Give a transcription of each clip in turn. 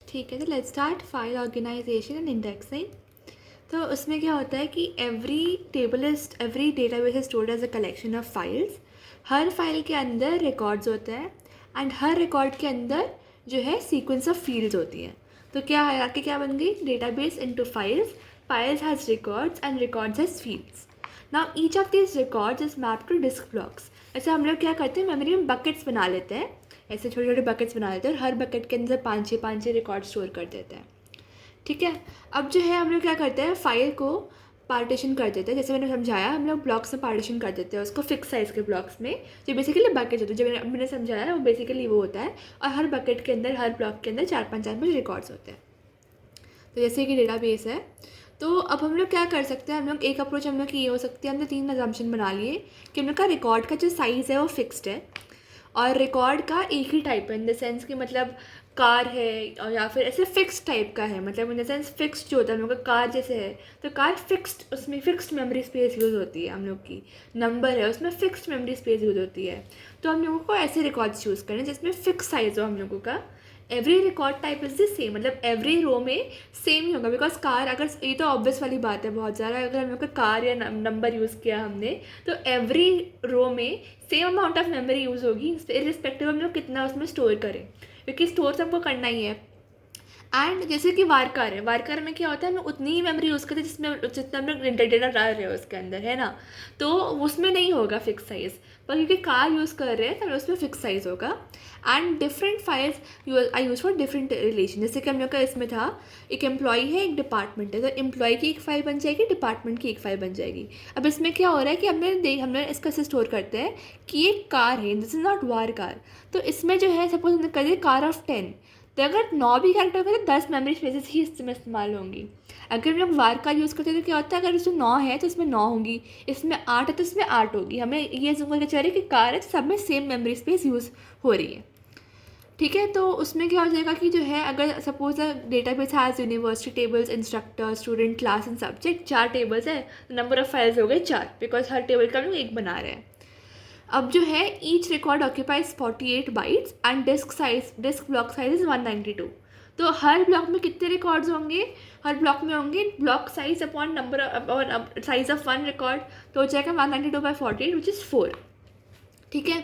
ठीक है, तो let's start file organisation and indexing. तो उसमें क्या होता है कि every database is stored as a collection of files. हर फाइल के अंदर रिकॉर्ड्स होते हैं एंड हर रिकॉर्ड के अंदर जो है सीक्वेंस ऑफ फील्ड्स होती हैं। तो क्या हायरार्की क्या बन गई? Database into files, files has records and records has fields. Now each of this records is map to disk blocks. ऐसे हम लोग क्या करते हैं, मेमोरी में बकेट्स बना लेते हैं, ऐसे छोटे छोटे बकेट्स बना लेते हैं और हर बकेट के अंदर पाँच छः रिकॉर्ड स्टोर कर देते हैं। ठीक है, अब जो है हम लोग क्या करते हैं, फाइल को पार्टीशन कर देते हैं। जैसे मैंने समझाया, हम लोग ब्लॉक्स में पार्टीशन कर देते हैं उसको, फिक्स साइज़ के ब्लॉक्स में, जो बेसिकली बकेट होते हैं। जो मैंने समझाया वो बेसिकली वो होता है। और हर बकेट के अंदर, हर ब्लॉक के अंदर चार पाँच रिकॉर्ड्स होते हैं। तो जैसे कि डेटाबेस है, तो अब हम लोग क्या कर सकते हैं, हम लोग एक अप्रोच हम लोग की ये हो सकती है, हमने 3 अजम्पशन बना लिए कि हम लोग का रिकॉर्ड का जो साइज़ है वो फिक्स्ड है और रिकॉर्ड का एक ही टाइप है, इन द सेंस कि मतलब कार है और या फिर ऐसे फिक्स टाइप का है, मतलब इन द सेंस फिक्स्ड जो होता है हम लोग का कार जैसे है, तो कार फिक्स्ड, उसमें फिक्स्ड मेमोरी स्पेस यूज़ होती है। हम लोग की नंबर है उसमें फिक्स्ड मेमोरी स्पेस यूज़ होती है। तो हम लोगों को ऐसे रिकॉर्ड्स चूज़ करने जिसमें फिक्स साइज़ हो हम लोगों का। Every record type is the same, मतलब एवरी रो में सेम ही होगा। बिकॉज कार, अगर ये तो ऑब्वियस वाली बात है बहुत ज़्यादा, अगर हम लोग का कार या नंबर यूज़ किया हमने, तो एवरी रो में same amount of memory use होगी, इरिस्पेक्टिव हम लोग कितना उसमें स्टोर करें, क्योंकि स्टोर सबको करना ही है। एंड जैसे कि वारकार है, वारकार में क्या होता है, हम लोग उतनी ही मेमोरी यूज़ करते हैं जितना हम लोग डेटा डाल रहे हो उसके अंदर, है ना। तो उसमें नहीं होगा फिक्स साइज़, पर क्योंकि कार यूज़ कर रहे हैं तो उसमें फिक्स साइज़ होगा। And different files I use for different relation. जैसे कि हम लोग का इसमें था, एक एम्प्लॉय है, एक डिपार्टमेंट है, तो एम्प्लॉय की एक फ़ाइल बन जाएगी, डिपार्टमेंट की एक फ़ाइल बन जाएगी। अब इसमें क्या हो रहा है कि हमने इसका से स्टोर करते हैं कि ये कार है, this is not war car. तो इसमें जो है, सपोज हमने कर दिया कार ऑफ 10, तो अगर 9 भी कैरेक्टर करें, 10 मेमोरी स्पेसेस ही इसमें इस्तेमाल होंगी। अगर हम लोग वार का यूज़ करते हैं तो क्या होता है, अगर इसमें 9 है तो इसमें 9 होंगी, इसमें 8 है तो इसमें 8 होगी। हमें ये जो करके चाह रही है कि कार है तो सब में सेम मेमोरी स्पेस यूज़ हो रही है। ठीक है, तो उसमें क्या हो जाएगा कि जो है, अगर suppose database has university tables, instructor, student, class and subject, 4 tables है, नंबर ऑफ फाइल्स हो गए 4, बिकॉज हर टेबल का हम लोग एक बना रहे हैं। अब जो है, each record occupies 48 bytes and disk block size is 192। तो हर ब्लॉक में कितने रिकॉर्ड्स होंगे? हर ब्लॉक में होंगे ब्लॉक साइज अपॉन नंबर और साइज ऑफ वन रिकॉर्ड, तो हो जाएगा 192/48 विच इज़ 4। ठीक है,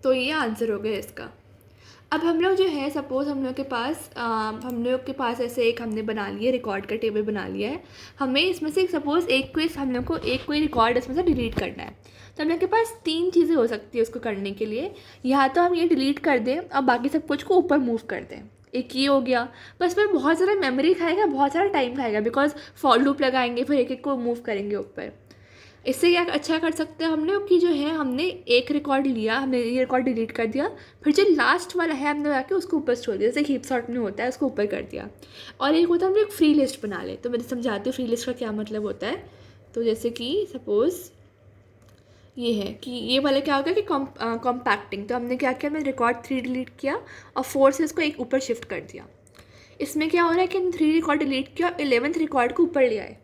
तो ये आंसर हो गया इसका। अब हम लोग जो है, सपोज़ हम लोग के पास ऐसे एक हमने बना लिया, रिकॉर्ड का टेबल बना लिया है। हमें इसमें से सपोज़ हम लोग को एक कोई रिकॉर्ड इसमें से डिलीट करना है। तो हम लोग के पास 3 चीज़ें हो सकती है उसको करने के लिए। या तो हम ये डिलीट कर दें और बाकी सब कुछ को ऊपर मूव कर दें, एक ये हो गया। बस में बहुत सारा मेमोरी खाएगा, बहुत सारा टाइम खाएगा, बिकॉज फॉर लूप लगाएंगे, फिर एक एक को मूव करेंगे ऊपर। इससे क्या अच्छा कर सकते हैं हम लोग कि जो है, हमने एक रिकॉर्ड लिया, हमने ये रिकॉर्ड डिलीट कर दिया, फिर जो लास्ट वाला है हमने जाके उसको ऊपर छोड़ दिया, जैसे हीप सॉर्ट में होता है, उसको ऊपर कर दिया। और एक होता है हम लोग फ्री लिस्ट बना ले। तो मैं समझाती हूँ फ्री लिस्ट का क्या मतलब होता है। तो जैसे कि सपोज़ ये है कि ये वाला क्या होगा कि कॉम्पैक्टिंग। तो हमने क्या किया, हमने रिकॉर्ड 3 डिलीट किया और 4 से इसको एक ऊपर शिफ्ट कर दिया। इसमें क्या हो रहा है कि हम 3 रिकॉर्ड डिलीट किया और 11th रिकॉर्ड को ऊपर ले आए।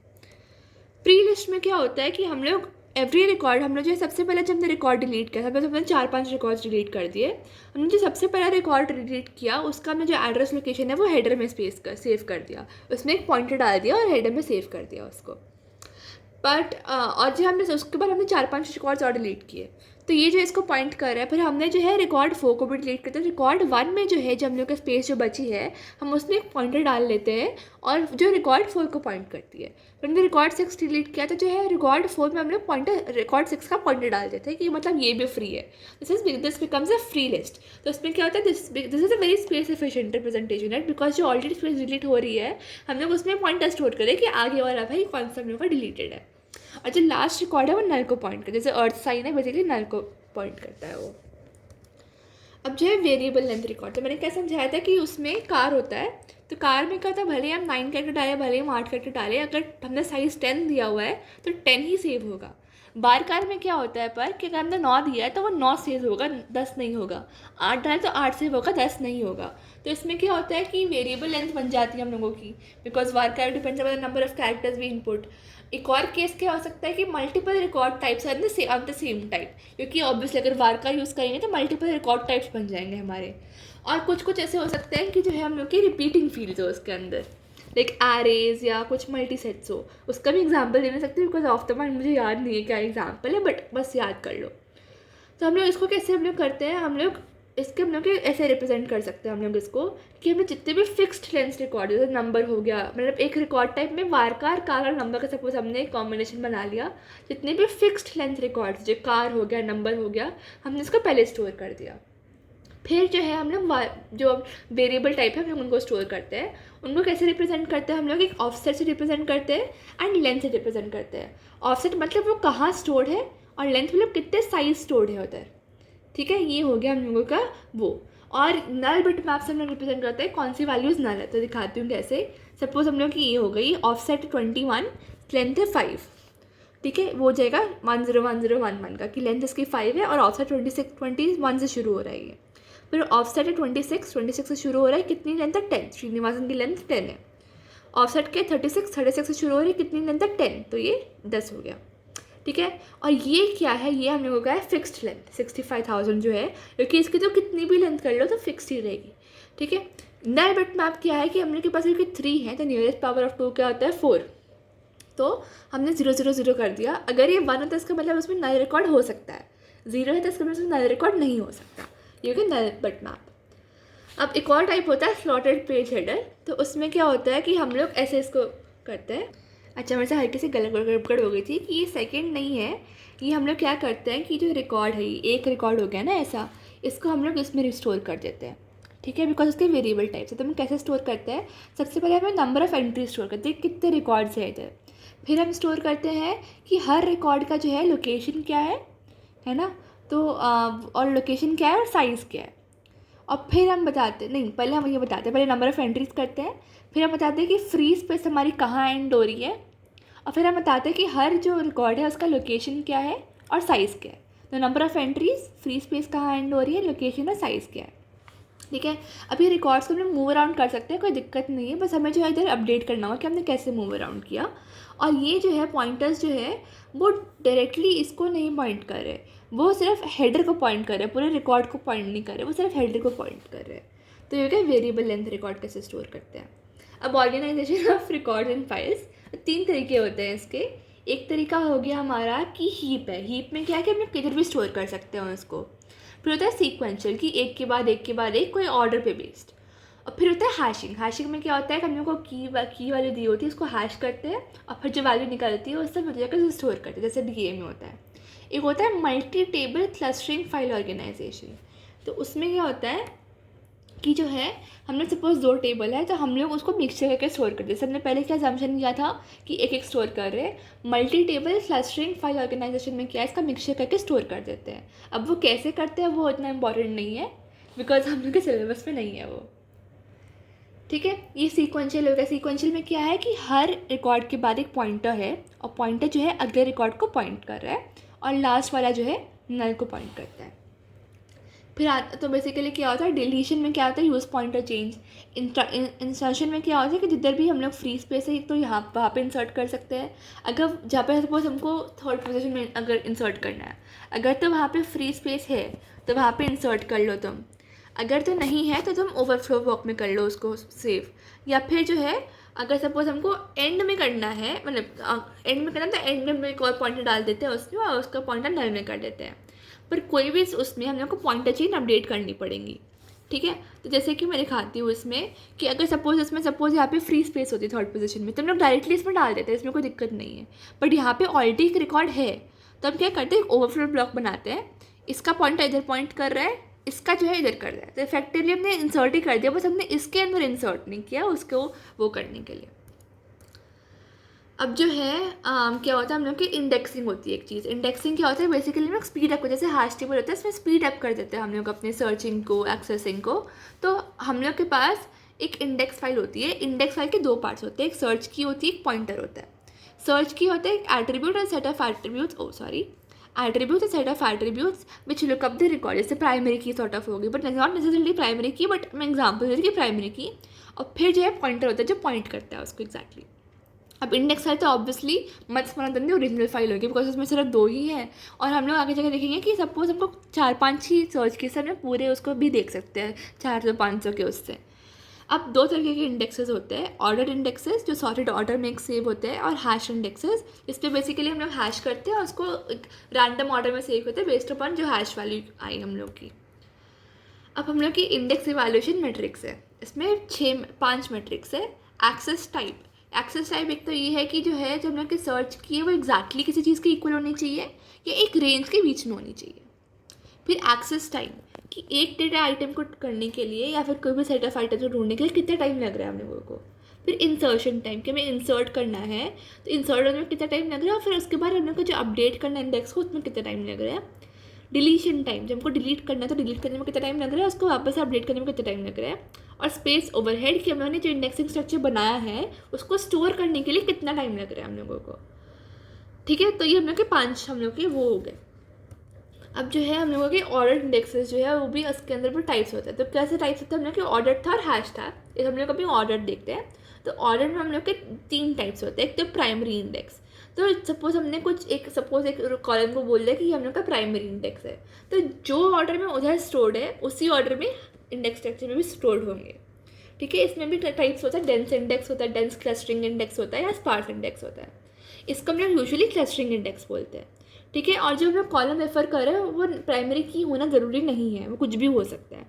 प्री लिस्ट में क्या होता है कि हम लोग एवरी रिकॉर्ड, हम लोग जो सबसे पहले जब हमने रिकॉर्ड डिलीट किया, हमने 4-5 रिकॉर्ड्स डिलीट कर दिए। हमने जो सबसे पहला रिकॉर्ड डिलीट किया उसका हमने जो एड्रेस लोकेशन है वो हेडर में सेव कर दिया, उसमें एक पॉइंटर डाल दिया और हेडर में सेव कर दिया उसको। बट और जो हमने उसके बाद हमने 4-5 रिकॉर्ड्स और डिलीट किए, तो ये जो इसको पॉइंट कर रहा है। फिर हमने जो है रिकॉर्ड 4 को भी डिलीट करते हैं। रिकॉर्ड 1 में जो है, जो हम लोग का स्पेस जो बची है, हम उसमें एक पॉइंटर डाल लेते हैं और जो रिकॉर्ड 4 को पॉइंट करती है। फिर हमने रिकॉर्ड 6 डिलीट किया, तो जो है रिकॉर्ड 4 में हम लोग रिकॉर्ड 6 का पॉइंटर डाल देते हैं कि मतलब ये भी फ्री है। This becomes a free list. तो इसमें क्या होता है, this is a very space efficient representation है, बिकॉज जो ऑलरेडी स्पेस डिलीट हो रही है, हम लोग उसमें पॉइंटर स्टोर करें कि आगे वाला भाई कौन सा हम लोग का डिलीटेड है। और जो लास्ट रिकॉर्ड है वो नल को पॉइंट करता है, जैसे अर्थ साइन है बेसिकली नल को पॉइंट करता है वो। अब जो है वेरिएबल लेंथ रिकॉर्ड, तो मैंने क्या समझाया था कि उसमें कार होता है। तो कार में क्या होता है, भले ही हम 9 कैरेक्टर डालें, भले ही हम 8 कैरेक्टर डालें, अगर हमने साइज़ 10 दिया हुआ है तो 10 ही सेव होगा। बार कार में क्या होता है पर कि अगर हमने 9 दिया है तो वो 9 सेव होगा, 10 नहीं होगा। 8 डालें तो 8 सेव होगा, 10 नहीं होगा। तो इसमें क्या होता है कि वेरिएबल लेंथ बन जाती है हम लोगों की, because varchar depends upon the number of characters we input. एक और केस क्या हो सकता है कि multiple record types are the same type, क्योंकि ऑब्वियसली अगर वार का यूज़ करेंगे तो मल्टीपल रिकॉर्ड टाइप्स बन जाएंगे हमारे। और कुछ कुछ ऐसे हो सकते हैं कि जो है हम लोग की रिपीटिंग फील्ड्स हो उसके अंदर, लाइक एरेज या कुछ मल्टी सेट्स हो। उसका भी एग्जांपल दे नहीं सकते बिकॉज ऑफ द माइंड मुझे याद नहीं है क्या एग्जांपल है, बट बस याद कर लो। तो हम लोग इसको कैसे हम लोग करते हैं, हम लोग के ऐसे रिप्रेजेंट कर सकते हैं हम लोग इसको कि हमें जितने भी फिक्स्ड लेंथ रिकॉर्ड, जैसे नंबर हो गया, मतलब एक रिकॉर्ड टाइप में वारकार कार और नंबर का सपोज हमने एक कॉम्बिनेशन बना लिया, जितने भी फिक्स्ड लेंथ रिकॉर्ड्स जो कार हो गया, नंबर हो गया, हमने इसको पहले स्टोर कर दिया। फिर जो है हम लोग जो वेरिएबल टाइप है हम लोग उनको स्टोर करते हैं। उनको कैसे रिप्रेजेंट करते हैं हम लोग, एक ऑफसेट से रिप्रेजेंट करते हैं एंड लेंथ से रिप्रेजेंट करते हैं। ऑफसेट मतलब वो कहाँ स्टोर्ड है, और लेंथ मतलब कितने साइज स्टोर्ड है उधर, ठीक है। ये हो गया हम लोगों का वो। और नल बिट मैप से हम लोग रिप्रेजेंट करते हैं कौन सी वैल्यूज़ नल है, तो दिखाती हूँ कैसे। सपोज हम लोग की ये हो गई ऑफसेट 21, लेंथ है 5, ठीक है। वो हो जाएगा 101011 का कि लेंथ इसकी 5 है और ऑफसेट 21 से शुरू हो रहा है ये। फिर ऑफसेट है 26 से शुरू हो रहा है, कितनी लेंथ है 10, श्रीनिवासन की लेंथ 10 है। ऑफसेट के 36 से शुरू हो रही है, कितनी लेंथ है 10, तो ये 10 हो गया, ठीक है। और ये क्या है, ये हम लोगों का है फिक्स्ड लेंथ 65,000 जो है, क्योंकि इसकी तो कितनी भी लेंथ कर लो तो फिक्स्ड ही रहेगी, ठीक है। नल बिट मैप क्या है कि हम लोग के पास क्योंकि 3 है तो नियरेस्ट पावर ऑफ 2 क्या होता है 4, तो हमने 000 कर दिया। अगर ये 1 है तो इसका मतलब उसमें नल रिकॉर्ड हो सकता है, 0 है तो इसका मतलब उसमें नल रिकॉर्ड नहीं हो सकता, ये हो गया नल बिट मैप। अब एक और टाइप होता है स्लॉटेड पेज हेडर, तो उसमें क्या होता है कि हम लोग ऐसे इसको करते हैं। अच्छा, मेरे से हल्की सी गड़बड़ हो गई थी कि ये सेकंड नहीं है, ये हम लोग क्या करते हैं कि जो रिकॉर्ड है, एक रिकॉर्ड हो गया ना ऐसा, इसको हम लोग इसमें रिस्टोर कर देते हैं, ठीक है, बिकॉज उसके वेरिएबल टाइप से। तो हम कैसे स्टोर करते हैं, सबसे पहले हमें नंबर ऑफ़ एंट्री स्टोर करते हैं, कितने रिकॉर्ड्स है इधर। फिर हम स्टोर करते हैं कि हर रिकॉर्ड का जो है लोकेशन क्या है ना, तो और लोकेशन क्या है और साइज़ क्या है। और फिर हम बताते नहीं, पहले हम ये बताते हैं, पहले नंबर ऑफ़ एंट्रीज करते हैं, फिर हम बताते हैं कि फ्री स्पेस हमारी कहाँ एंड हो रही है, और फिर हम बताते हैं कि हर जो रिकॉर्ड है उसका लोकेशन क्या है और साइज़ क्या है। तो number of entries, free space कहाँ एंड हो रही है, लोकेशन और साइज़ क्या है, ठीक है। अब ये रिकॉर्ड्स को हम मूव अराउंड कर सकते हैं, कोई दिक्कत नहीं है, बस हमें जो है इधर अपडेट करना होगा कि हमने कैसे मूव अराउंड किया। और ये जो है पॉइंटर्स जो है वो डायरेक्टली इसको नहीं पॉइंट कर रहे, वो सिर्फ हेडर को पॉइंट कर रहे हैं, पूरे रिकॉर्ड को पॉइंट नहीं कर रहे, वो सिर्फ हेडर को पॉइंट कर रहे हैं। तो ये क्या वेरिएबल लेंथ रिकॉर्ड कैसे स्टोर करते हैं। अब organisation of record in files, 3 तरीके होते हैं इसके। एक तरीका हो गया हमारा कि हीप है, हीप में क्या है कि हम लोग किधर भी स्टोर कर सकते हैं उसको। फिर होता है सीक्वेंशियल कि एक के बाद एक कोई ऑर्डर पे बेस्ड। और फिर होता है हैशिंग, हैशिंग में क्या होता है कि हम लोग को की वैल्यू दी होती है, उसको हैश करते हैं और फिर जो वैल्यू निकलती है उससे मुझे जाकर स्टोर करते हैं, जैसे डीए में होता है। एक होता है multi table clustering file organisation, तो उसमें क्या होता है कि जो है हमने सपोज 2 टेबल है तो हम लोग उसको मिक्सचर करके स्टोर करते हैं। जैसे हमने पहले क्या असम्पशन किया था कि एक एक स्टोर कर रहे हैं, multi table clustering file organisation में क्या है, इसका मिक्सचर करके स्टोर कर देते हैं। अब वो कैसे करते हैं वो इतना इंपॉर्टेंट नहीं है बिकॉज हम लोग के सिलेबस में नहीं है वो, ठीक है। ये सीक्वेंशियल हो गया। सीक्वेंशियल में क्या है कि हर रिकॉर्ड के बाद एक पॉइंटर है और पॉइंटर जो है अगले रिकॉर्ड को पॉइंट कर रहा है और लास्ट वाला जो है नल को पॉइंट करता है। फिर तो बेसिकली क्या होता है, डिलीशन में क्या होता है, यूज़ पॉइंटर चेंज। इंसर्शन में क्या होता है कि जिधर भी हम लोग फ्री स्पेस है तो यहाँ वहाँ पे इंसर्ट कर सकते हैं। अगर जहाँ पे सपोज हमको थर्ड पोजीशन में अगर इंसर्ट करना है, अगर तो वहाँ पे फ्री स्पेस है तो वहाँ पे इंसर्ट कर लो तुम, अगर तो नहीं है तो तुम ओवरफ्लो ब्लॉक में कर लो उसको सेव। या फिर जो है अगर सपोज हमको एंड में करना है, मतलब एंड में करना तो एंड में एक और पॉइंटर डाल देते हैं उसमें और उसका पॉइंटर नल में कर देते हैं। पर कोई भी उसमें हम लोग को पॉइंटर चेन अपडेट करनी पड़ेगी, ठीक है। तो जैसे कि मैं दिखाती हूँ इसमें कि अगर सपोज यहाँ पे फ्री स्पेस होती है थर्ड पोजीशन में तो हम लोग डायरेक्टली इसमें डाल देते हैं, इसमें कोई दिक्कत नहीं है। बट यहाँ पे ऑलरेडी एक रिकॉर्ड है तो हम क्या करते हैं, एक ओवरफ्लो ब्लॉक बनाते हैं, इसका पॉइंटर इधर पॉइंट कर रहा है, इसका जो है इधर कर रहा है, तो इफेक्टिवली हमने इंसर्ट ही कर दिया, बस हमने इसके अंदर इंसर्ट नहीं किया उसको वो करने के लिए। अब जो है क्या होता है हम लोग की इंडेक्सिंग होती है एक चीज़। इंडेक्सिंग क्या होता है, बेसिकली हम लोग स्पीड अप, जैसे हैश टेबल होता है इसमें स्पीड अप कर देते हैं हम लोग अपने सर्चिंग को, एक्सेसिंग को। तो हम लोग के पास एक इंडेक्स फाइल होती है, इंडेक्स फाइल के 2 पार्ट्स होते हैं, एक सर्च की होती है, एक पॉइंटर होता है। सर्च की होता है एक एट्रीब्यूट और set of attributes, attribute a set of attributes which look up the record, जैसे प्राइमरी की सॉर्ट ऑफ होगी बट नॉट नेसेसरली प्राइमरी की, बट मैं एग्जांपल दे रही कि प्राइमरी की। और फिर जो है पॉइंटर होता है जो पॉइंट करता है उसको एग्जैक्टली। अब इंडेक्स फाइल तो ऑब्वियसली मत स्मरण ओरिजिनल फाइल होगी, बिकॉज उसमें सिर्फ 2 ही हैं। और हम लोग आगे जाकर देखेंगे कि सपोज हमको 4-5 ही सर्च की सर में पूरे उसको भी देख सकते हैं 400-500 के उससे। अब 2 तरीके के इंडेक्सेस होते हैं, ऑर्डर इंडेक्सेस जो सॉर्टेड ऑर्डर में एक सेव होते हैं, और हैश इंडेक्सेस इस पर बेसिकली हम लोग हैश करते हैं और उसको एक रैंडम ऑर्डर में सेव होते हैं बेस्ड अपॉन जो हैश वैल्यू आई हम लोग की। अब हम लोग की इंडेक्स इवैल्यूएशन मैट्रिक्स है, इसमें 5 मैट्रिक्स है। एक्सेस टाइप एक तो ये है कि जो है जो हम लोग की सर्च की है वो एग्जैक्टली किसी चीज़ के इक्वल होनी चाहिए या एक रेंज के बीच में होनी चाहिए। फिर एक्सेस टाइम कि एक डेटा आइटम को करने के लिए या फिर कोई भी सेट ऑफ आइटम को ढूंढने के लिए कितना टाइम लग रहा है हम लोगों को। फिर इंसर्शन टाइम कि हमें इंसर्ट करना है तो इंसर्ट होने में कितना टाइम लग रहा है, और फिर उसके बाद हम लोग को जो अपडेट करना है इंडेक्स को उसमें कितना टाइम लग रहा है। डिलीशन टाइम जब हमको डिलीट करना है तो डिलीट करने में कितना टाइम लग रहा है, उसको वापस अपडेट करने में कितना टाइम लग रहा है। और स्पेस ओवरहेड कि हम लोगों ने जो इंडेक्सिंग स्ट्रक्चर बनाया है उसको स्टोर करने के लिए कितना टाइम लग रहा है हम लोगों को। ठीक है, तो ये हम लोग के 5 हम लोग के वो हो गए। अब जो है हम लोगों के ऑर्डर इंडेक्सेस जो है वो भी उसके अंदर भी टाइप्स होता है। तो कैसे टाइप्स होते हैं, हम लोग के ऑर्डर था और हैश था। इस हम लोग अभी ऑर्डर देखते हैं। तो ऑर्डर में हम लोग के 3 टाइप्स होते हैं। एक तो प्राइमरी इंडेक्स, तो सपोज हमने एक कॉलम को बोल दिया कि हम लोग का प्राइमरी इंडेक्स है, तो जो ऑर्डर में उधर स्टोर्ड है उसी ऑर्डर में इंडेक्स स्ट्रक्चर में भी स्टोर्ड होंगे। ठीक है, इसमें भी टाइप्स होता है, डेंस इंडेक्स होता है, डेंस क्लस्टरिंग इंडेक्स होता है या स्पार्स इंडेक्स होता है। इसको हम लोग यूजुअली क्लस्टरिंग इंडेक्स बोलते हैं। ठीक है, और जो हम लोग कॉलम रेफर कर रहे हैं वो प्राइमरी की होना ज़रूरी नहीं है, वो कुछ भी हो सकता है।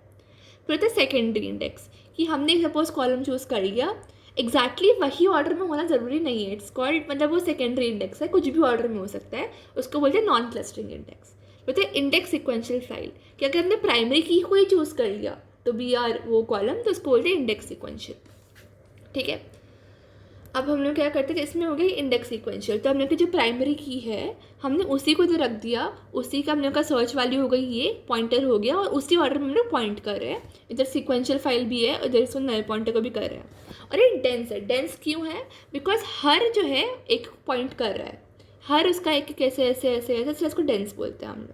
फिर होता है सेकेंडरी इंडेक्स कि हमने सपोज कॉलम चूज़ कर लिया, एग्जैक्टली वही ऑर्डर में होना ज़रूरी नहीं है, इट्स कॉल्ड मतलब वो सेकेंडरी इंडेक्स है, कुछ भी ऑर्डर में हो सकता है, उसको बोलते हैं नॉन क्लस्टरिंग इंडेक्स। बोलते हैं इंडेक्स सिक्वेंशियल फाइल कि अगर हमने प्राइमरी की को ही चूज़ कर लिया तो बी आर वो कॉलम, तो उसको बोलते हैं इंडेक्स सिक्वेंशियल। ठीक है, अब हम लोग क्या करते हैं, इसमें हो गई इंडेक्स सीक्वेंशियल। तो हम लोग की जो प्राइमरी की है हमने उसी को इधर रख दिया, उसी का हम लोग का सर्च वैल्यू हो गई, ये पॉइंटर हो गया, और उसी ऑर्डर में हम लोग पॉइंट कर रहे हैं। इधर सीक्वेंशियल फाइल भी है, इधर इसको नए पॉइंटर को भी कर रहे हैं। और ये डेंस है, डेंस क्यों है, बिकॉज हर जो है एक पॉइंट कर रहा है, हर उसका एक कैसे ऐसे ऐसे ऐसे, इसलिए इसको डेंस बोलते हैं हम लोग।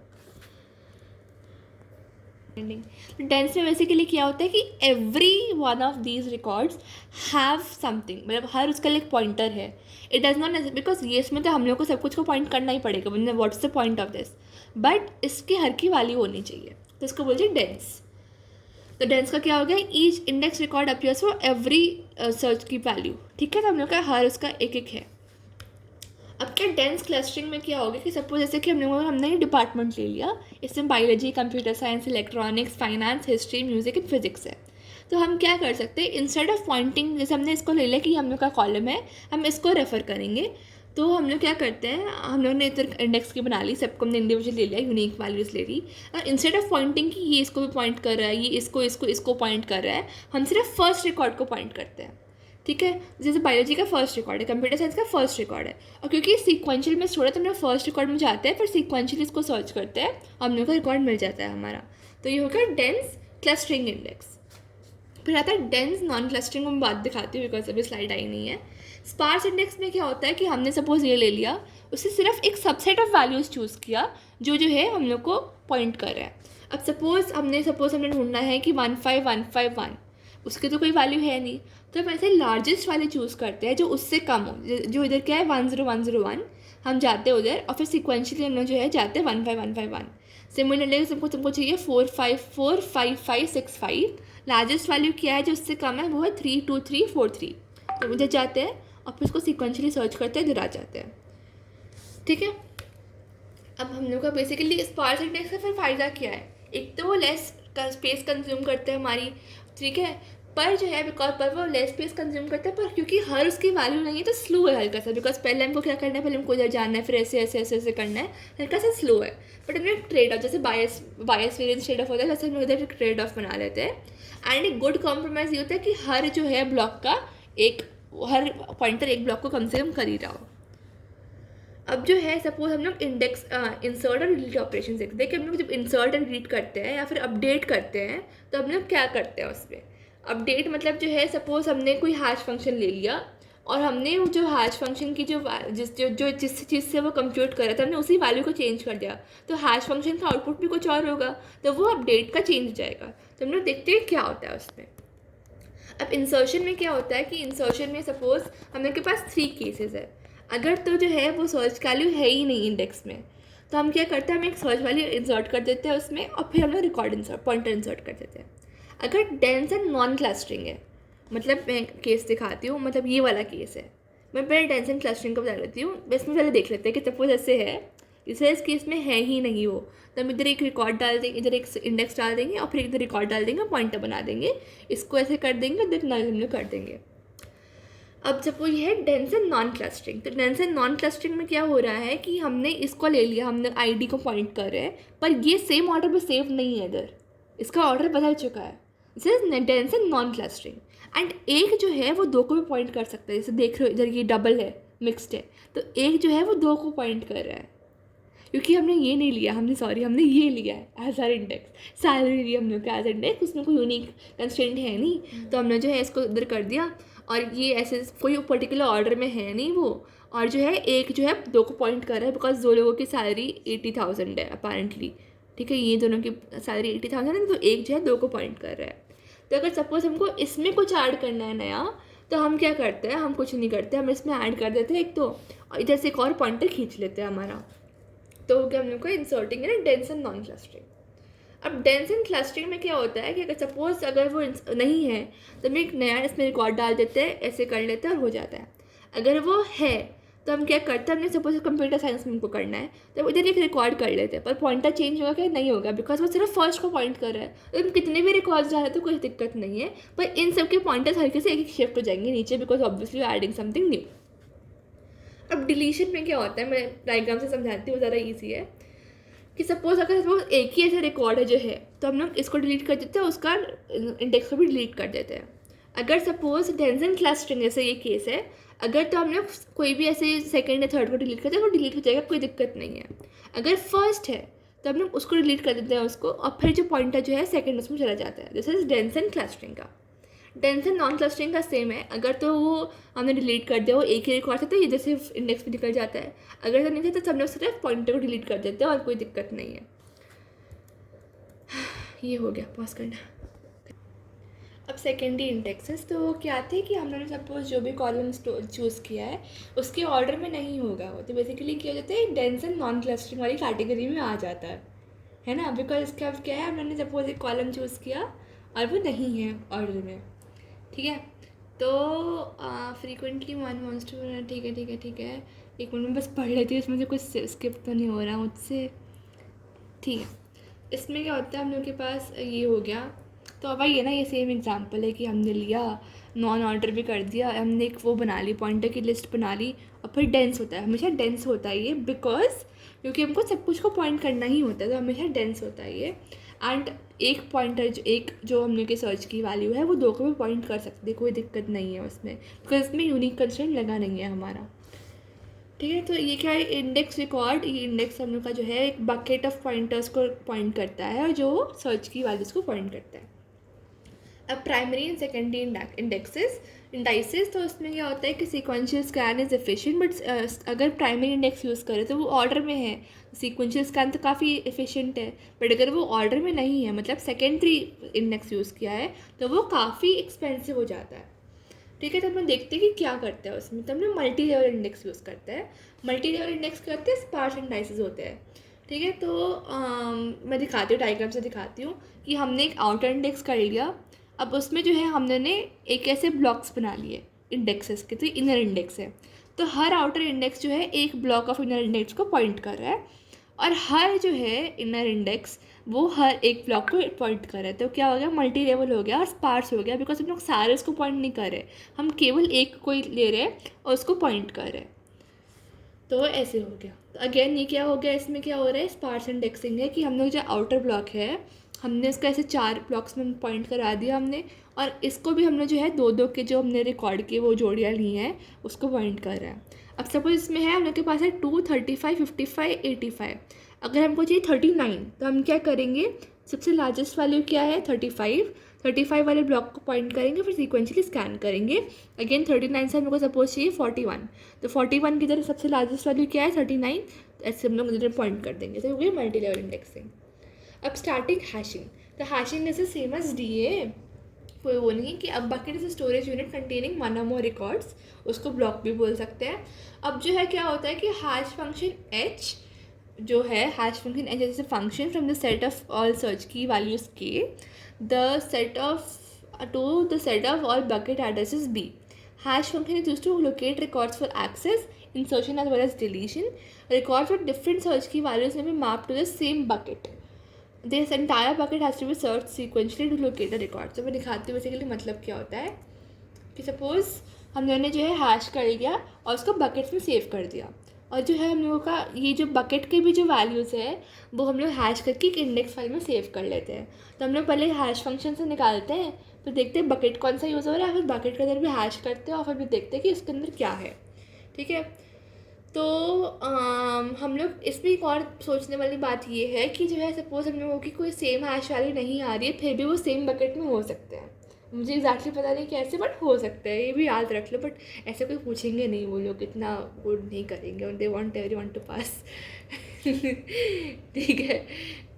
डेंस में बेसिकली क्या होता है कि every one of these records have something, मतलब हर उसका एक पॉइंटर है। इट डज नॉट बिकॉज ये इसमें तो हम लोग को सब कुछ को पॉइंट करना ही पड़ेगा, मतलब what's the point of this, but इसकी हर की वैल्यू होनी चाहिए, तो इसको बोलते हैं डेंस। तो डेंस का क्या हो गया, each index record appears for every search की वैल्यू। ठीक है, तो हम लोग का हर उसका एक एक है। अब क्या डेंस क्लस्टरिंग में क्या होगा कि सपोज जैसे कि हमने डिपार्टमेंट ले लिया, इसमें biology, computer science, electronics, finance, history, music and physics है। तो हम क्या कर सकते हैं, इंस्टेड ऑफ पॉइंटिंग, जैसे हमने इसको ले लिया कि हम लोग का कॉलम है, हम इसको रेफर करेंगे, तो हम लोग क्या करते हैं, हम लोग ने इधर इंडेक्स की बना ली, सबको हमने इंडिविजुअल ले लिया, यूनिक वैल्यूज ले ली। इंस्टेड ऑफ पॉइंटिंग कि ये इसको भी पॉइंट कर रहा है, ये इसको पॉइंट कर रहा है, हम सिर्फ फर्स्ट रिकॉर्ड को पॉइंट करते हैं। ठीक है, जैसे बायोलॉजी का फर्स्ट रिकॉर्ड है, कंप्यूटर साइंस का फर्स्ट रिकॉर्ड है, और क्योंकि सीक्वेंशियल में स्टोर है तो हम लोग फर्स्ट रिकॉर्ड में जाते हैं, फिर सीक्वेंशियल इसको सर्च करते हैं, हम लोग का रिकॉर्ड मिल जाता है हमारा। तो ये हो गया डेंस क्लस्टरिंग इंडेक्स। फिर आता है डेंस नॉन क्लस्टरिंग, मैं बात दिखाती हूँ बिकॉज अभी स्लाइड आई नहीं है। स्पार्स इंडेक्स में क्या होता है कि हमने सपोज ये ले लिया, उससे सिर्फ एक सबसेट ऑफ वैल्यूज़ चूज़ किया जो है हम लोग को पॉइंट कर रहा है। अब सपोज हमने ढूंढना है कि 15151, उसकी तो कोई वैल्यू है नहीं, तो हम ऐसे लार्जेस्ट वाले चूज़ करते हैं जो उससे कम हो, जो इधर क्या है 10101, हम जाते हैं उधर, और फिर सिक्वेंशियली हम लोग जो है जाते हैं 15151। सिमिलरली तुमको चाहिए 4545565, लार्जेस्ट वैल्यू क्या है जो उससे कम है, वो है 32343। तो उधर जाते हैं और फिर उसको सिक्वेंशियली सर्च करते हैं, इधर आ जाते हैं। ठीक है, अब हम लोग का बेसिकली स्पार्स इंडेक्स का फिर फ़ायदा क्या है, एक तो वो लेस स्पेस कंज्यूम करते हैं हमारी, ठीक है, पर जो है बिकॉज पर वो लेस स्पेस कंज्यूम करता है, पर क्योंकि हर उसकी वैल्यू नहीं है तो स्लो है हल्का सा, बिकॉज पहले हमको क्या करना है, पहले हमको इधर जानना है, फिर ऐसे ऐसे ऐसे ऐसे करना है, हल्का सा स्लो है। बट हमने ट्रेड ऑफ, जैसे बायस वेरिएंस ट्रेड ऑफ होता है, जैसे हम लोग इधर ट्रेड ऑफ बना लेते हैं। एंड एक गुड कॉम्प्रोमाइज़ ये होता है कि हर जो है ब्लॉक का हर पॉइंटर एक ब्लॉक को कम से कम कर ही रहा हो। अब जो है सपोज हम लोग इंडेक्स इंसर्ट और डिलीट ऑपरेशन देखते हैं कि हम लोग जब इंसर्ट एंड डिलीट करते हैं या फिर अपडेट करते हैं तो हम लोग क्या करते हैं उसमें। अपडेट मतलब जो है सपोज हमने कोई हैश फंक्शन ले लिया और हमने जो हैश फंक्शन की जिस चीज़ से वो कंप्यूट कर रहा था हमने उसी वैल्यू को चेंज कर दिया, तो हैश फंक्शन का आउटपुट भी कुछ और होगा, तो वो अपडेट का चेंज हो जाएगा। तो हम लोग देखते हैं क्या होता है उसमें। अब इंसर्शन में क्या होता है कि इंसर्शन में सपोज हम लोग के पास 3 केसेस है। अगर तो जो है वो सर्च वैल्यू है ही नहीं इंडेक्स में, तो हम क्या करते हैं, हम एक सर्च वैल्यू इंसर्ट कर देते हैं उसमें और फिर हम लोग रिकॉर्ड इंसर्ट पॉइंटर इंसर्ट कर देते हैं। अगर डेंस एंड नॉन क्लस्टरिंग है, मतलब मैं केस दिखाती हूँ, मतलब ये वाला केस है, मैं पहले डेंस एंड क्लस्टरिंग को बता देती हूँ। इसमें पहले देख लेते हैं कि सपोज ऐसे है, इसे इस केस में है ही नहीं वो, तो हम इधर एक रिकॉर्ड डाल देंगे, इधर एक इंडेक्स डाल देंगे और फिर इधर रिकॉर्ड डाल देंगे, पॉइंटर बना देंगे, इसको ऐसे कर देंगे, इधर नल हम लोग कर देंगे। अब जब वो ये है डेंस एंड नॉन क्लस्टरिंग, तो डेंस एंड नॉन क्लस्टरिंग में क्या हो रहा है कि हमने इसको ले लिया, हमने आईडी को पॉइंट कर रहे हैं, पर ये सेम ऑर्डर में सेव नहीं है, इधर इसका ऑर्डर बदल चुका है। This is dense and non clustering. And एक जो है वो 2 को भी पॉइंट कर सकता है, जैसे देख रहे हो इधर ये डबल है, मिक्सड है, तो एक जो है वो 2 को पॉइंट कर रहा है, क्योंकि हमने ये नहीं लिया, हमने ये लिया है एज आर इंडेक्स, सैलरी लिया हम लोग का एज इंडेक्स, उसमें कोई यूनिक कंस्ट्रेंट है नहीं, तो हमने जो है इसको इधर कर दिया, और ये ऐसे कोई पर्टिकुलर ऑर्डर में है नहीं वो, और जो है एक जो है 2 को पॉइंट कर रहा है, बिकॉज 2 लोगों की सैलरी 80,000 है अपेरेंटली, ठीक है, ये दोनों की सैलरी 80,000 है, तो एक जो है 2 को पॉइंट कर रहा है। तो अगर सपोज हमको इसमें कुछ ऐड करना है नया, तो हम क्या करते हैं, हम कुछ नहीं करते, हम इसमें ऐड कर देते हैं एक तो, और इधर से एक और पॉइंटर खींच लेते हैं हमारा, तो हो गया हम लोग को इंसर्टिंग है ना डेंस एंड नॉन क्लस्टरिंग। अब डेंस एंड क्लस्टरिंग में क्या होता है कि अगर सपोज अगर वो नहीं है, तो हम एक नया इसमें रिकॉर्ड डाल देते हैं, ऐसे कर लेते हैं और हो जाता है। अगर वो है तो हम क्या करते हैं, हमने सपोज कंप्यूटर साइंस में उनको करना है, तो इधर एक रिकॉर्ड कर लेते हैं, पर पॉइंटर चेंज होगा क्या, नहीं होगा, बिकॉज वो सिर्फ फर्स्ट को पॉइंट कर रहा है, तो हम कितने भी रिकॉर्ड्स डालें तो कोई दिक्कत नहीं है, पर इन सब के पॉइंटर्स हल्के से एक एक शिफ्ट हो जाएंगे नीचे, because obviously adding something new. अब डिलीशन में क्या होता है, मैं डायग्राम से समझाती हूँ, ज़रा ईजी है कि सपोज एक ही ऐसा रिकॉर्ड है जो है, तो हम लोग इसको डिलीट कर देते हैं, उसका इंडेक्स को भी डिलीट कर देते हैं। अगर सपोज डेंस एंड क्लस्टरिंग जैसे ये केस है, अगर तो हम लोग कोई भी ऐसे सेकंड या थर्ड को डिलीट करते हैं, वो डिलीट हो जाएगा, कोई दिक्कत नहीं है। अगर फर्स्ट है तो हम लोग उसको डिलीट कर देते हैं उसको, और फिर जो पॉइंटर जो है सेकंड उसमें चला जाता है। This is dense and clustering का। डेंस एंड नॉन क्लस्टरिंग का सेम है, अगर तो वो हमने डिलीट कर दिया, वो एक ही रिकॉर्ड था, तो ये जैसे इंडेक्स में निकल जाता है, अगर तो नहीं था तो हम लोग सिर्फ पॉइंटर को डिलीट कर देते हैं और कोई दिक्कत नहीं है। ये हो गया, पॉज करना। अब सेकेंडरी इंडेक्सेस तो क्या थे कि हम लोगों ने सपोज जो भी कॉलम चूज़ किया है उसके ऑर्डर में नहीं होगा वो, तो बेसिकली क्या जाता है, डेंस एंड नॉन क्लस्टरिंग वाली कैटेगरी में आ जाता है ना, बिकॉज इसका क्या है, हम लोगों ने सपोज एक कॉलम चूज़ किया और वो नहीं है ऑर्डर में, ठीक है। तो फ्रीक्वेंटली वन वॉन्ट्स टू, ठीक है, एक मिनट में बस पढ़ लेती हूँ, इसमें से कुछ स्किप तो नहीं हो रहा मुझसे, ठीक है। इसमें क्या होता है, हम लोग के पास ये हो गया, तो अब ये ना ये सेम एग्जांपल है कि हमने लिया नॉन ऑर्डर भी कर दिया, हमने एक वो बना ली, पॉइंटर की लिस्ट बना ली, और फिर डेंस होता है, हमेशा डेंस होता है ये, बिकॉज क्योंकि हमको सब कुछ को पॉइंट करना ही होता है, तो हमेशा डेंस होता है ये। एंड एक पॉइंटर जो हम लोग की सर्च की वैल्यू है वो 2 को भी पॉइंट कर सकते, कोई दिक्कत नहीं है उसमें, बिकॉज इसमें यूनिक कंस्ट्रेंट लगा नहीं है हमारा, ठीक है। तो ये क्या है, इंडेक्स रिकॉर्ड, ये इंडेक्स हम लोग का जो है एक बकेट ऑफ पॉइंटर्स को पॉइंट करता है और जो सर्च की वैल्यूज़ को पॉइंट करता है। अब प्राइमरी एंड सेकेंडरी इंडाइसेस, तो उसमें क्या होता है कि sequential scan is efficient, but अगर प्राइमरी इंडेक्स यूज़ करें तो वो ऑर्डर में है, सीक्वेंशियल स्कैन तो काफ़ी एफिशिएंट है, बट अगर वो ऑर्डर में नहीं है, मतलब सेकेंडरी इंडेक्स यूज़ किया है, तो वो काफ़ी एक्सपेंसिव हो जाता है, ठीक है। तो हम देखते हैं कि क्या करते हैं उसमें, तो हम लोग मल्टी लेवल इंडेक्स यूज़ करते हैं। मल्टी लेवल इंडेक्स क्या होते हैं, स्पार्स इंडाइसेस होते हैं, ठीक है। तो मैं दिखाती हूँ, डायग्राम से दिखाती हूँ कि हमने एक आउटर इंडेक्स कर लिया, अब उसमें जो है हमने एक ऐसे ब्लॉक्स बना लिए इंडेक्सेस के, तो इनर इंडेक्स है, तो हर आउटर इंडेक्स जो है एक ब्लॉक ऑफ इनर इंडेक्स को पॉइंट कर रहा है, और हर जो है इनर इंडेक्स वो हर एक ब्लॉक को पॉइंट कर रहे हैं, तो क्या हो गया, मल्टी लेवल हो गया और स्पार्स हो गया, बिकॉज हम लोग सारे उसको पॉइंट नहीं कर रहे, हम केवल एक को ले रहे हैं और उसको पॉइंट कर रहे हैं, तो ऐसे हो गया। तो अगेन ये क्या हो गया, इसमें क्या हो रहा है, स्पार्स इंडेक्सिंग है कि हम लोग जो आउटर ब्लॉक है हमने इसका ऐसे 4 ब्लॉक्स में पॉइंट करा दिया हमने, और इसको भी हमने जो है 2-2 के जो हमने रिकॉर्ड किए वो जोड़ियाँ ली हैं उसको पॉइंट कर रहा है। अब सपोज इसमें है हम लोग के पास है 2, 35, 55, 85, अगर हमको चाहिए 39, तो हम क्या करेंगे, सबसे लार्जेस्ट वैल्यू क्या है 35 वाले ब्लॉक को पॉइंट करेंगे, फिर सीक्वेंशियली स्कैन करेंगे, अगेन 39 से हमको सपोज चाहिए 41, तो 41 की तरह सबसे लार्जेस्ट वैल्यू क्या है 39, ऐसे हम लोग इधर पॉइंट कर देंगे, तो हो गया मल्टी लेवल इंडेक्सिंग। अब स्टार्टिंग हैशिंग, तो hashing is same as DA, कोई वो नहीं कि अब bucket is storage unit containing one or more records, उसको ब्लॉक भी बोल सकते हैं। अब जो है क्या होता है कि हैश फंक्शन एच जो है, हैश फंक्शन एच जैसे function from the set of all search की वैल्यूज के the set of to the set of all bucket addresses B. Hash function is used to locate records for access, insertion as well as deletion. Records with different search key values may be mapped to the same bucket. This entire bucket has to be searched sequentially to locate the record. तो मैं दिखाती हूँ basically मतलब क्या होता है कि suppose हम लोगों ने जो है हैश कर लिया और उसको बकेट्स में सेव कर दिया, और जो है हम लोगों का ये जो बकेट के भी जो वैल्यूज़ है वो हम लोग हैश करके एक इंडेक्स फाइल में सेव कर लेते हैं। तो हम लोग पहले हैश फंक्शन से निकालते हैं, फिर देखते हैं बकेट कौन सा यूज़ हो रहा है, फिर बकेट के अंदर भी हैश करते हैं और फिर भी देखते हैं कि इसके अंदर क्या है। ठीक है, तो हम लोग इसमें एक और सोचने वाली बात ये है कि जो है सपोज़ हम लोगों की कोई सेम हैश वैल्यू नहीं आ रही है, फिर भी वो सेम बकेट में हो सकते हैं। मुझे एग्जैक्टली पता नहीं कैसे, बट हो सकता है, ये भी याद रख लो। बट ऐसे कोई पूछेंगे नहीं, वो लोग इतना वो नहीं करेंगे, दे वांट एवरीवन टू पास। ठीक है,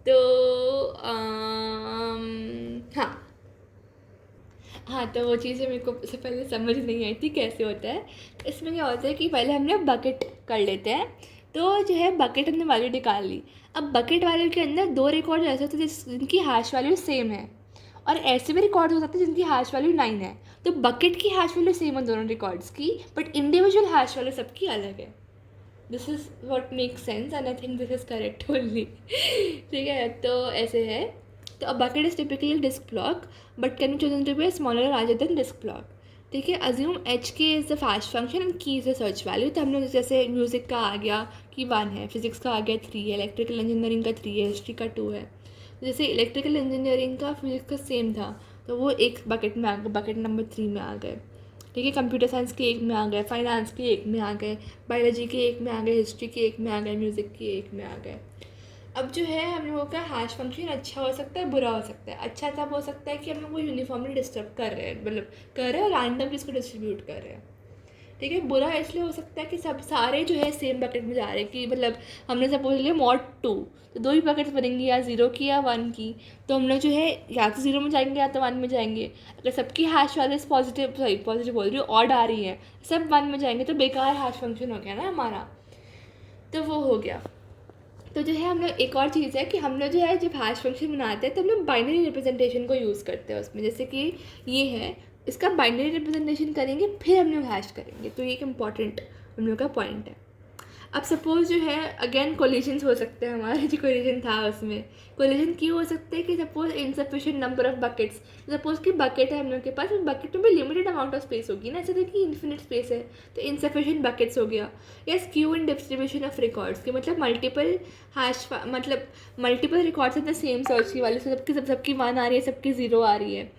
तो हाँ, तो वो चीज़ें मेरे को इससे पहले समझ नहीं आई थी कैसे होता है। इसमें क्या होता है कि पहले हम लोग बकेट कर लेते हैं, तो जो है बकेट हमने वैल्यू निकाल ली। अब बकेट वैल्यू के अंदर दो रिकॉर्ड ऐसे होते हैं जिनकी हैश वैल्यू सेम है, और ऐसे भी रिकॉर्ड हो सकते हैं जिनकी हैश वैल्यू 9 है। तो बकेट की हैश वैल्यू सेम है दोनों रिकॉर्ड्स की, बट इंडिविजुअल हैश वैल्यू सबकी अलग है। This is what makes sense and I think this is correct only. ठीक है, तो ऐसे है। तो a bucket is typically disk block but can be chosen to be smaller larger than disk block. ठीक है, assume H K is the hash function and key is the search value. तो हम लोग जैसे म्यूज़िक का आ गया कि 1 है, फिजिक्स का आ गया 3 है, इलेक्ट्रिकल इंजीनियरिंग का 3 है, हिस्ट्री का 2 है। जैसे इलेक्ट्रिकल इंजीनियरिंग का फिजिक्स का सेम था तो वो एक बकेट में आ गए, बकेट नंबर 3 में आ गए। ठीक है, कंप्यूटर साइंस के एक में आ गए, फाइनेंस के एक में आ गए, बायोलॉजी के एक में आ गए, हिस्ट्री के एक में आ गए, म्यूज़िक के एक में आ गए। अब जो है हम लोगों का हैश फंक्शन अच्छा हो सकता है, बुरा हो सकता है। अच्छा तब हो सकता है कि हम लोग को यूनिफॉर्मली डिस्टर्ब कर रहे हैं, मतलब कर रहे हैं और रैंडमली इसको डिस्ट्रीब्यूट कर रहे हैं। ठीक है, बुरा इसलिए हो सकता है कि सब सारे जो है सेम बकेट में जा रहे हैं, कि मतलब हमने सपोज लिया mod 2, तो 2 ही बकेट्स बनेंगी, या 0 की या 1 की। तो हम लोग जो है या तो 0 में जाएंगे या तो 1 में जाएंगे। अगर सबकी हैश वैल्यूज पॉजिटिव बोल रही हूँ, ऑड आ रही है, सब 1 में जाएंगे तो बेकार हैश फंक्शन हो गया ना हमारा, तो वो हो गया। तो जो है हम लोग एक और चीज़ है कि हम लोग जो है जब हैश फंक्शन बनाते हैं तो हम लोग बाइनरी रिप्रेजेंटेशन को यूज़ करते हैं उसमें। जैसे कि ये है, इसका बाइनरी रिप्रेजेंटेशन करेंगे फिर हम लोग हैश करेंगे, तो ये एक इम्पॉर्टेंट हम लोग का पॉइंट है। अब सपोज़ जो है अगेन कोलिजन्स हो सकते हैं, हमारे जो कोलिजन था उसमें कोलिजन क्यों हो सकते हैं कि suppose insufficient number of buckets. Suppose कि बकेट है हम लोग के पास, बकेट में भी लिमिटेड अमाउंट ऑफ स्पेस होगी ना, ऐसे तो कि इन्फिनिट स्पेस है, तो इनसफिशिएंट बकेट्स हो गया। या skew in distribution of records के मतलब मल्टीपल हैश, मतलब multiple records in the same search की वाले से सबकी 1 आ रही है, सबकी 0 आ रही है।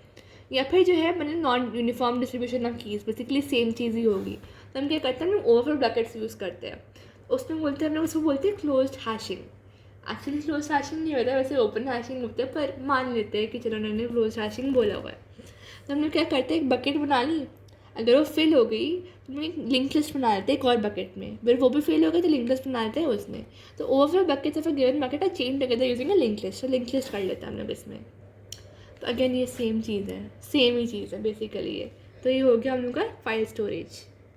या फिर जो है मतलब non uniform distribution of keys, basically same चीज़ ही होगी। तो हम क्या करते हैं, हम ओवरफ्लो ब्रैकेट्स यूज़ करते हैं। उसमें बोलते हैं हम लोग उसको बोलते हैं closed hashing. Actually close hashing नहीं होता, वैसे ओपन हैशिंग होता है, पर मान लेते हैं कि चलो उन्होंने क्लोज हैशिंग बोला हुआ है। तो हम लोग क्या करते हैं, एक बकेट बना ली, अगर वो फिल हो गई तो हम एक लिंक लिस्ट बना लेते हैं एक और बकेट में, फिर वो भी फिल हो गई तो लिंक लिस्ट बना लेते हैं उसमें। तो overflow buckets of a given bucket are chain together using a link list, तो लिंक लिस्ट कर लेते हैं हम लोग इसमें। तो अगेन ये सेम चीज़ है, सेम ही चीज़ है बेसिकली ये। तो ये हो गया हम लोग का फाइल स्टोरेज।